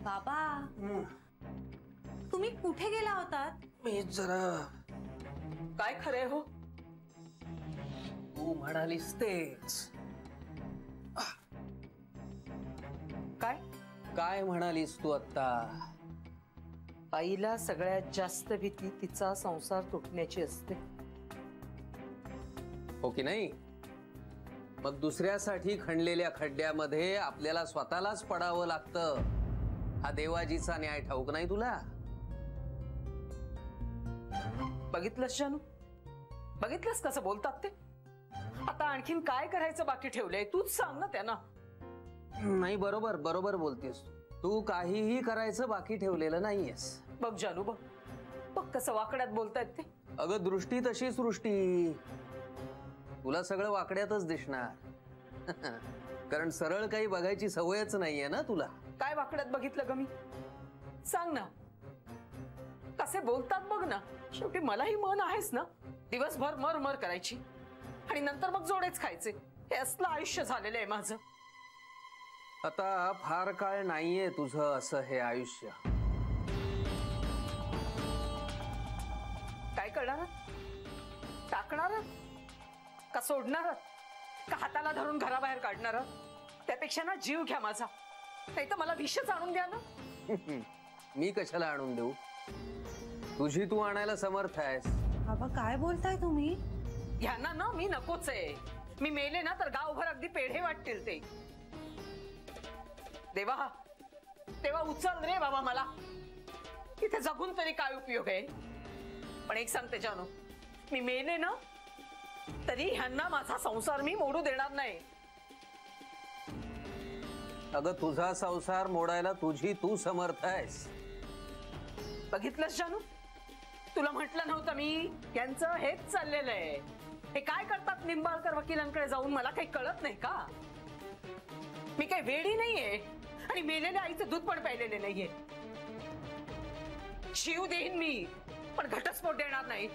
बाबा तुम्ही कुठे गेला होतात? मी जरा काय खरंय हो? तू म्हणालीस तेच. काय काय म्हणालीस तू आता? आईला सगळ्यात जास्त भीती तिचा संसार तुटण्याची असते, हो की नाही? मग दुसऱ्यासाठी खणलेल्या खड्ड्यामध्ये आपल्याला स्वतःलाच पडावं लागतं. हा देवाजीचा न्याय ठाऊक नाही तुला? बघितलंस जानू, बघितलंस कसं बोलतात ते? आता आणखीन काय करायचं बाकी ठेवलंय? तूच सांग ना त्यांना. नाही, बरोबर बरोबर बोलतेस तू. काहीही करायचं बाकी ठेवलेलं नाहीयेस. बघ जानू, बघ बघ कसं वाकड्यात बोलतायत ते. अगं दृष्टी तशी सृष्टी. तुला सगळं वाकड्यातच दिसणार. कारण सरळ काही बघायची सवयच नाहीये ना तुला. काय वाकड्यात बघितलं ग मी? सांग ना, कसे बोलतात बघ ना. शेवटी मलाही मन आहेच ना, दिवसभर मर मर करायची आणि नंतर मग जोडेच खायचे. हे असलं आयुष्य झालेलं आहे माझं. आता फार काळ नाहीये तुझं असं हे आयुष्य. काय करणार? टाकणार का सोडणार का हाताला धरून घराबाहेर काढणार? त्यापेक्षा ना जीव घ्या माझा, नाही तर मला विषच आणून द्या ना. मी कशाला आणून देऊ? तुझी तू आणायला समर्थ आहेस. बाबा काय बोलताय तुम्ही? ह्यांना ना मी नकोच आहे. मी मेले ना तर गावभर अगदी पेढे वाटतील ते. देवा तेव्हा उचल रे बाबा मला. इथे जगून तरी काय उपयोग आहे? पण एक सांगते जानू, मी मेले ना तरी ह्यांना माझा संसार मी मोडू देणार नाही. अगं तुझा संसार मोडायला तुझी तू समर्थ आहेस. बघितलंस जानू, तुला म्हटलं नव्हतं मी? यांचं हेच चाललेलं आहे. हे काय करतात निंबाळकर वकिलांकडे जाऊन, मला काही कळत नाही का? मी काही वेडी नाहीये आणि मेलेल्या आईचं दूध पण प्यायलेले नाहीये. जीव देईन मी, पण घटस्फोट देणार नाही.